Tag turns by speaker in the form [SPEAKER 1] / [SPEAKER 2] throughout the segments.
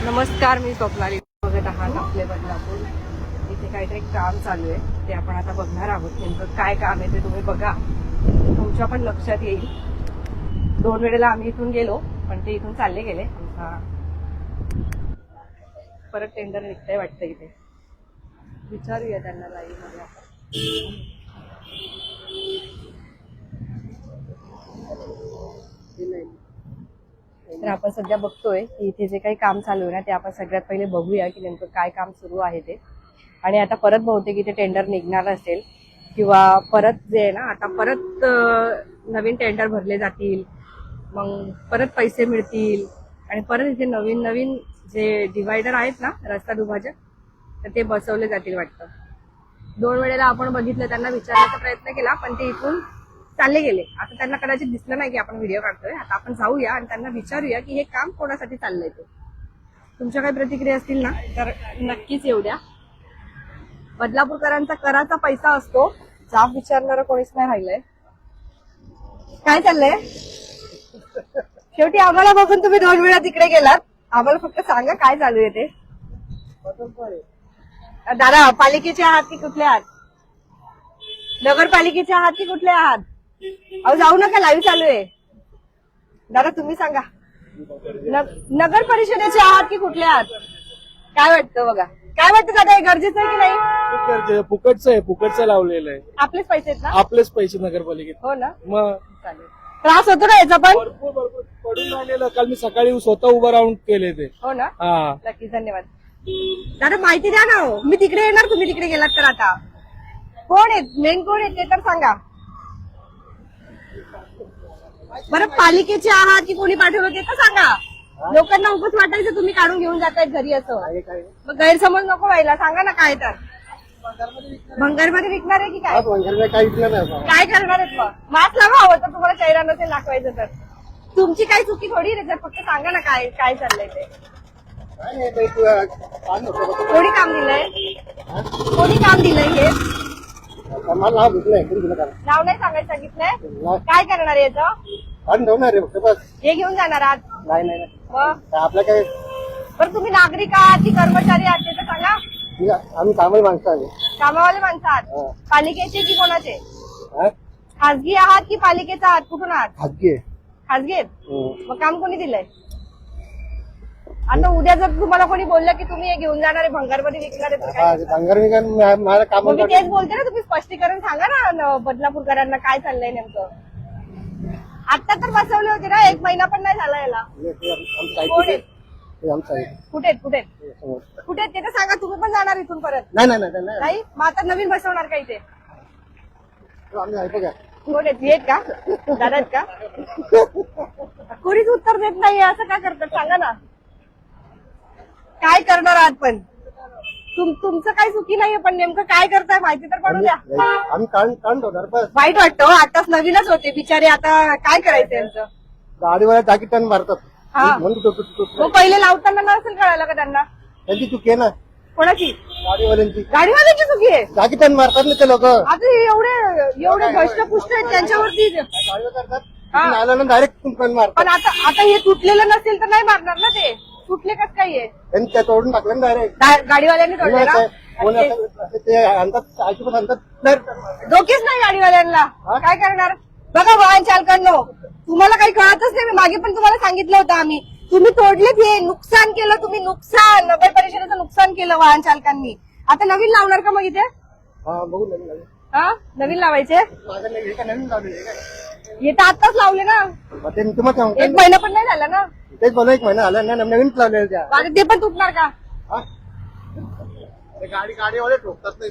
[SPEAKER 1] नमस्कार, मी स्वप्नाली. बघत आहात आपले बदलापूर. इथे काहीतरी काम चालू आहे, ते आपण आता बघणार आहोत. नेमकं काय काम आहे ते तुम्ही बघा, तुमच्या पण लक्षात येईल. 2 वेळेला आम्ही इथून गेलो, पण ते इथून चालले गेले. परत टेंडर निघतंय वाटतं इथे. विचारूया त्यांना लाईव्ह मध्ये आपण. तर आपण सध्या बघतोय की इथे जे काही काम चालू आहे ना, ते आपण सगळ्यात पहिले बघूया की नेमकं काय काम सुरू आहे ते. आणि आता परत बहुतेक इथे टेंडर निघणार असेल, किंवा परत जे आहे ना, आता परत नवीन टेंडर भरले जातील, मग परत पैसे मिळतील आणि परत इथे नवीन नवीन जे डिवायडर आहेत ना, रस्ता दुभाजक, तर ते बसवले जातील वाटतं. 2 वेळेला आपण बघितलं, त्यांना विचारण्याचा प्रयत्न केला, पण ते इथून चालले गेले. आता त्यांना कदाचित दिसलं नाही की आपण व्हिडिओ काढतोय. आता आपण जाऊया आणि त्यांना विचारूया की हे काम कोणासाठी चाललंय ते. तुमच्या काही प्रतिक्रिया असतील ना, तर नक्कीच येऊ द्या. बदलापूरकरांचा कराचा पैसा असतो, जाब विचारणारं कोणीच नाही राहिलंय. काय चाललंय? शेवटी आम्हाला बघून तुम्ही 2 वेळा तिकडे गेलात. आम्हाला फक्त सांगा काय चालू आहे ते. दादा, पालिकेचे आहात की कुठले आहात? नगरपालिकेचे आहात की कुठले आहात? अहो जाऊ नका, लाईव्ह चालू आहे. दादा तुम्ही सांगा, नगर परिषदेचे आहात की कुठले आहात? काय वाटतं बघा, काय वाटतं दादा, हे गरजेचं आहे की नाही?
[SPEAKER 2] फुकटचं आहे, फुकटचं लावलेलं आहे.
[SPEAKER 1] आपलेच पैसे आहेत ना?
[SPEAKER 2] आपलेच पैसे नगरपालिकेत.
[SPEAKER 1] हो ना,
[SPEAKER 2] मग
[SPEAKER 1] चालेल. त्रास होतो ना याचा पण?
[SPEAKER 2] भरपूर पडून राहिलेलं. काल मी सकाळी स्वतः उभं राहून केले ते.
[SPEAKER 1] हो ना,
[SPEAKER 2] हा,
[SPEAKER 1] नक्की, धन्यवाद. दादा माहिती द्या ना. हो, मी तिकडे येणार, तुम्ही तिकडे गेलात तर. आता कोण आहेत, मेन कोण आहेत ते तर सांगा बरं. पालिकेचे आहात की कोणी पाठवलं ते तर सांगा. लोकांना उगाच वाटायचं तुम्ही काढून घेऊन जातायत घरी, असं मग गैरसमज नको व्हायला. सांगा ना काय. तर भंगारमध्ये विकणार आहे की काय? काय करणार आहेत मग? मास्क लावा हवं तर, तुम्हाला चेहरा नसेल दाखवायचं तर. तुमची काही चुकी थोडी रे, फक्त सांगा ना काय काय चाललंय ते. कोणी काम दिलंय? कोणी काम दिलंय हे? नाव नाही सांगायचं सांगितलंय. काय करणार याचं? हे घेऊन जाणार आहात?
[SPEAKER 2] नाही
[SPEAKER 1] मग
[SPEAKER 2] आपलं काय.
[SPEAKER 1] बरं, तुम्ही नागरिक आहात की कर्मचारी आहात ते तर सांगा.
[SPEAKER 2] आम्ही कामाला माणसं आहे.
[SPEAKER 1] कामावाले माणसं आहात? पालिकेचे की कोणाचे? खासगी आहात की पालिकेचा आहात? कुठून आहात?
[SPEAKER 2] खाजगी.
[SPEAKER 1] खासगी आहेत? मग काम कोणी दिलंय? आता उद्या जर तुम्हाला कोणी बोललं की तुम्ही हे घेऊन जाणार आहे, भंगारमध्ये विकणार आहे, तर काय?
[SPEAKER 2] भंगार माझं काम.
[SPEAKER 1] मग मी तेच बोलते ना, तुम्ही स्पष्टीकरण सांगा ना बदलापूरकरांना काय चाललंय नेमकं. आता तर बसवले होते ना, 1 महिना पण नाही झाला याला. कोण आहेत? कुठे आहेत ते तर सांगा. तुम्ही पण जाणार इथून परत? नाही. मग आता नवीन बसवणार का इथे? कोण आहेत? येत का दादा आहेत का? कोणीच उत्तर देत नाही, असं का करतात सांगा ना. काय करणार आहात पण? तुमचं काही चुकी नाहीये, पण नेमकं काय करताय माहिती तर पडू द्या.
[SPEAKER 2] आम्ही
[SPEAKER 1] वाईट वाटतं. आताच नवीनच होते बिचारे, आता काय करायचं यांचं?
[SPEAKER 2] गाडीवाल्या टाकी टन मारतात.
[SPEAKER 1] हा, मग पहिले लावताना नसेल कळायला का त्यांना?
[SPEAKER 2] त्यांची चुकी आहे ना.
[SPEAKER 1] कोणाची?
[SPEAKER 2] गाडीवाल्यांची.
[SPEAKER 1] गाडीवाल्यांची चुकी आहे?
[SPEAKER 2] टाकी टन मारतात ना ते लोक.
[SPEAKER 1] आता एवढे भ्रष्टपुष्ट आहेत त्यांच्यावरती.
[SPEAKER 2] आल्यानं डायरेक्ट टन मारतात.
[SPEAKER 1] पण आता हे तुटलेलं नसेल तर नाही मारणार ना ते. तुटले कसं काही आहे?
[SPEAKER 2] त्यांनी त्या तोडून टाकलं ना डायरेक्ट.
[SPEAKER 1] गाडीवाल्यांनी तोडले ना?
[SPEAKER 2] ते आणतात आजूबाजू आणतात.
[SPEAKER 1] डोकेच नाही गाडीवाल्यांना. काय करणार? बघा वाहन चालकांनो, तुम्हाला काही कळतच नाही. मी मागे पण तुम्हाला सांगितलं होतं आम्ही. तुम्ही तोडलेत, हे नुकसान केलं तुम्ही. नुकसान, नगर परिषदेचं नुकसान केलं वाहन चालकांनी. आता नवीन लावणार का मग इथे?
[SPEAKER 2] बघू नवीन.
[SPEAKER 1] हा, नवीन लावायचे?
[SPEAKER 2] नवीन लावले
[SPEAKER 1] हे तर आताच लावले ना. 1 महिना पण नाही झाला ना.
[SPEAKER 2] तेच मला 1 महिना आला ना, नवीन लावले त्या.
[SPEAKER 1] ते पण तुटणार का?
[SPEAKER 2] गाडीवाले ठोकतात नाही.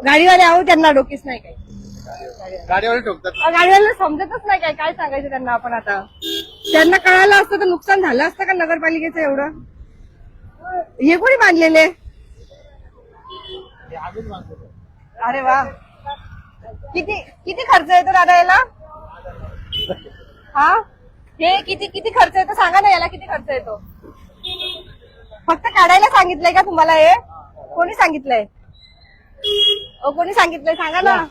[SPEAKER 1] गाडीवाले आहो, त्यांना डोकीच नाही काही.
[SPEAKER 2] गाडीवाले ठोकतात.
[SPEAKER 1] गाडीवाल्याला समजतच नाही काय सांगायचं त्यांना आपण. आता त्यांना कळालं असतं तर नुकसान झालं असतं का नगरपालिकेचं एवढं? हे कोणी बांधलेले? अरे वा, किती खर्च येतो दादा याला? हा, हे किती खर्च येतो सांगा ना. याला किती खर्च येतो? फक्त काढायला सांगितलंय का तुम्हाला? हे कोणी सांगितलंय? कोणी सांगितलंय सांगा ना.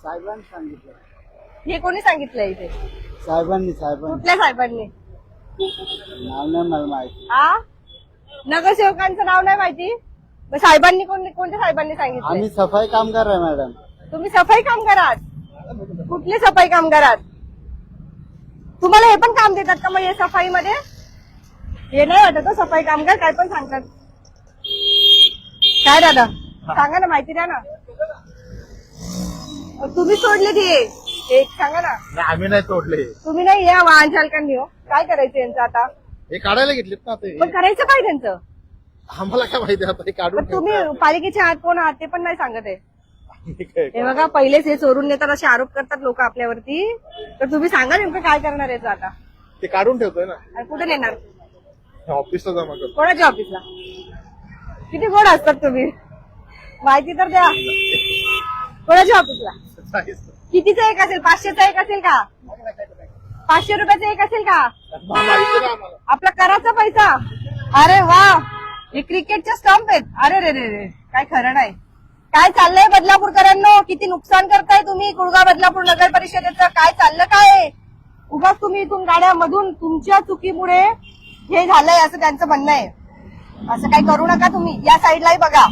[SPEAKER 2] साहेबांनी सांगितलं.
[SPEAKER 1] हे कोणी सांगितलंय इथे?
[SPEAKER 2] साहेबांनी.
[SPEAKER 1] कुठल्या साहेबांनी?
[SPEAKER 2] नाव नाही मला माहिती.
[SPEAKER 1] हा, नगरसेवकांचं नाव नाही माहिती? मग साहेबांनी कोणत्या साहेबांनी सांगितलं?
[SPEAKER 3] आम्ही सफाई कामगार आहे मॅडम.
[SPEAKER 1] तुम्ही सफाई कामगार आहात? कुठले सफाई कामगार आहात? तुम्हाला हे पण काम देतात का मग हे सफाईमध्ये? हे नाही वाटत सफाई कामगार काय पण सांगतात. काय दादा सांगा ना, माहिती द्या ना. तुम्ही सोडले ते एक सांगा ना.
[SPEAKER 3] आम्ही नाही तोडले.
[SPEAKER 1] तुम्ही नाही, या वाहन चालकांनी. हो काय करायचं यांचं आता?
[SPEAKER 3] हे काढायला घेतलेत ना ते.
[SPEAKER 1] पण करायचं काय त्यांचं?
[SPEAKER 3] आम्हाला काय माहिती आता हे काढून
[SPEAKER 1] पण तुम्ही पालिकेचे आहात, कोण आहात ते पण नाही सांगत आहे. हे बघा, पहिलेच हे चोरून नेतात असे आरोप करतात लोक आपल्यावरती. तर तुम्ही सांगा नेमकं काय करणार याचं आता?
[SPEAKER 3] ते काढून ठेवतोय ना,
[SPEAKER 1] आणि कुठे नेणार?
[SPEAKER 3] ऑफिसला जमा करतो.
[SPEAKER 1] कोणाच्या ऑफिसला? किती गोड असतात तुम्ही, माहिती तर द्या. कोणाच्या ऑफिसला? कितीचा एक असेल? 500चा एक असेल का? 500 रुपयाचा एक असेल का? आपला कराचा पैसा. अरे वा, हे क्रिकेटच्या स्टंप आहेत. अरे रे रे रे, काय खरं नाही. काय चाललंय बदलापूरकरांनो? किती नुकसान करताय तुम्ही कुळगाव बदलापूर नगर परिषदेचं? काय चाललं काय? उगाच तुम्ही इथून गाड्यामधून तुमच्या चुकीमुळे हे झालंय असं त्यांचं म्हणणं आहे. असं काही करू नका तुम्ही. या साईडलाही बघा,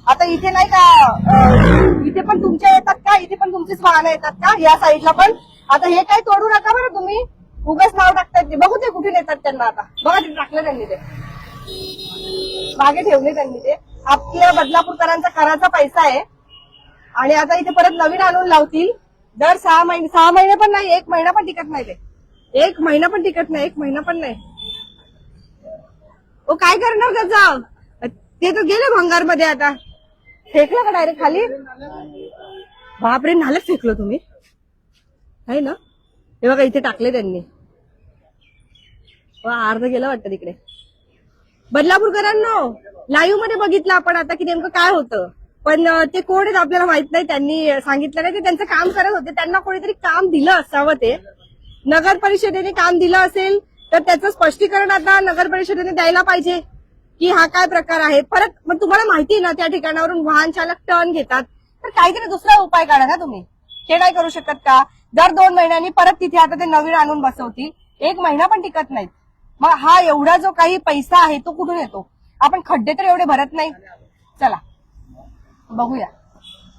[SPEAKER 1] आता इथे नाही का, इथे पण तुमच्या येतात का? इथे पण तुमचीच वाहनं येतात का? या साईडला पण. आता हे काही तोडू नका बरं तुम्ही. उगाच नाव टाकतात ते. बघू ते कुठून येतात त्यांना. आता बघा ते टाकलं त्यांनी, ते मागे ठेवले त्यांनी. ते आपल्या बदलापूरकरांचा कराचा पैसा आहे. आणि आता इथे परत नवीन आणून लावतील. दर 6 महिने पण नाही, 1 महिना पण टिकत नाही. ते 1 महिना पण टिकत नाही, 1 महिना पण नाही. ओ काय करणार त्याचा? ते तर गेले भंगारमध्ये. आता फेकलं का डायरेक्ट खाली? बापरे, नाल्यात फेकलं तुम्ही, आहे ना? हे बघा इथे टाकले त्यांनी. अर्ध गेलं वाटतं तिकडे. बदलापूरकरांनो, लाईव्ह मध्ये बघितलं आपण आता की नेमकं काय होतं. पण ते कोण आहेत आपल्याला माहित नाही. त्यांनी सांगितलं नाही, ते त्यांचं काम करत होते. त्यांना कोणीतरी काम दिलं असावं. ते नगर परिषदेने काम दिलं असेल तर त्याचं स्पष्टीकरण आता नगर परिषदेने द्यायला पाहिजे की हा काय प्रकार आहे. परत मग तुम्हाला माहिती आहे ना, त्या ठिकाणावरून वाहन चालक टर्न घेतात. तर काहीतरी दुसरा उपाय काढा ना तुम्ही. हे नाही करू शकत का? दर 2 महिन्यांनी परत तिथे आता ते नवीन आणून बसवतील. 1 महिना पण टिकत नाहीत. मग हा एवढा जो काही पैसा आहे तो कुठून येतो? आपण खड्डे तर एवढे भरत नाही. चला बघूया.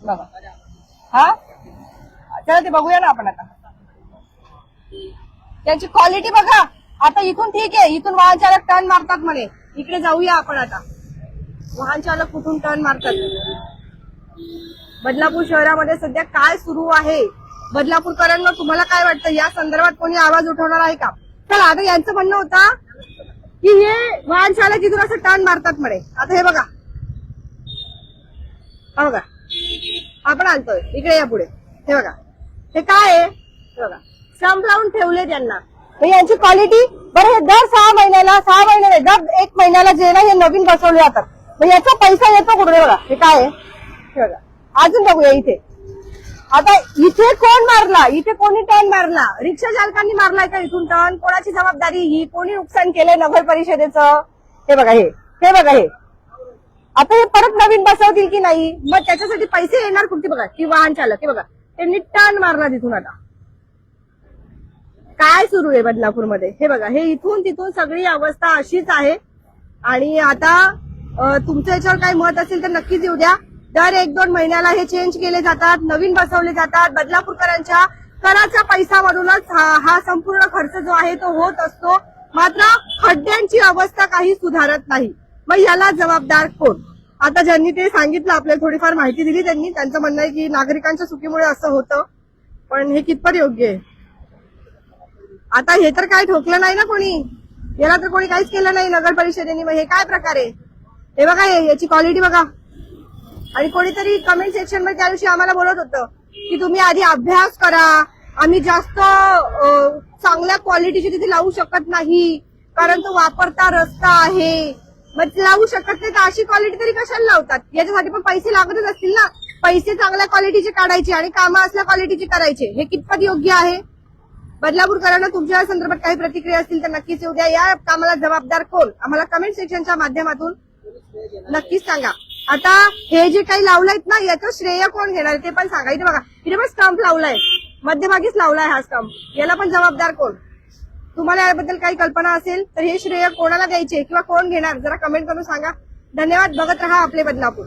[SPEAKER 1] बघा हा, चला ते बघूया ना आपण आता. त्यांची क्वालिटी बघा. आता इथून ठीक आहे, इथून वाहन चालक टर्न मारतात म्हणे. इकडे जाऊया आपण आता. वाहन चालक कुठून टर्न मारतात? बदलापूर शहरामध्ये सध्या काय सुरू आहे? बदलापूरकरांना तुम्हाला काय वाटतं? या संदर्भात कोणी आवाज उठवणार आहे का? चला, आता यांचं म्हणणं होतं की हे वाहन चालक इथून असं टर्न मारतात म्हणे. आता हे बघा, हा बघा, आपण आणतोय इकडे, या पुढे. हे बघा, हे काय आहे? हे बघा, स्टंप लावून ठेवले त्यांना. यांची क्वालिटी बरं. हे दर 6 महिन्याला, 6 महिन्याला, दर 1 महिन्याला जे ना हे नवीन बसवले जातात. मग याचा पैसा येतो कुठे? बघा हे काय आहे. हे बघा, अजून बघूया इथे. आता इथे कोण मारला? इथे कोणी टर्न मारला? रिक्षा चालकांनी मारलाय का इथून टर्न? कोणाची जबाबदारी ही? कोणी नुकसान केलंय नगर परिषदेचं? हे बघा, हे बघा, हे आता हे परत नवीन बसवतील की नाही? मग त्याच्यासाठी पैसे येणार कुठे? बघा की वाहन चालक, हे बघा त्यांनी टर्न मारला तिथून. आता काय सुरू आहे बदलापूरमध्ये? हे बघा, हे इथून तिथून सगळी अवस्था अशीच आहे. आणि आता तुमचं याच्यावर काही मत असेल तर नक्कीच येऊ द्या. दर 1-2 महिन्याला हे चेंज केले जातात, नवीन बसवले जातात. बदलापूरकरांच्या कराच्या पैशामधूनच हा संपूर्ण खर्च जो आहे तो होत असतो. मात्र खड्ड्यांची अवस्था काही सुधारत नाही. मग याला जबाबदार कोण? आता ज्यांनी ते सांगितलं, आपल्याला थोडीफार माहिती दिली त्यांनी. त्यांचं म्हणणं आहे की नागरिकांच्या चुकीमुळे असं होतं. पण हे कितपत योग्य आहे? आता हे तर काही ठोकलं नाही ना कोणी, याला तर कोणी काहीच केलं नाही नगर परिषदेने. मग हे काय प्रकार आहे? हे बघा, याची क्वालिटी बघा. आणि कोणीतरी कमेंट सेक्शन मध्ये त्या दिवशी आम्हाला बोलत होतं की तुम्ही आधी अभ्यास करा, आम्ही जास्त चांगल्या क्वालिटीची तिथे लावू शकत नाही कारण तो वापरता रस्ता आहे. मग लावू शकत नाही तर अशी क्वालिटी तरी कशाला लावतात? याच्यासाठी पण पैसे लागतच असतील ना. पैसे चांगल्या क्वालिटीचे काढायचे आणि कामं असल्या क्वालिटीचे करायचे. हे कितपत योग्य आहे? बदलापूरकरांना तुमच्या संदर्भात काही प्रतिक्रिया असतील तर नक्कीच येऊ द्या. या कामाला जबाबदार कोण? आम्हाला कमेंट सेक्शनच्या माध्यमातून नक्कीच सांगा. आता हे जे काही लावलंयत ना, याचं श्रेय कोण घेणार ते पण सांगा. इथे बघा, इथे पण स्टंप लावलाय, मध्यभागीच लावलाय हा स्टंप. याला पण जबाबदार कोण? तुम्हाला याबद्दल काही कल्पना असेल तर हे श्रेय कोणाला द्यायचे किंवा कोण घेणार जरा कमेंट करून सांगा. धन्यवाद. बघत रहा आपले बदलापूर.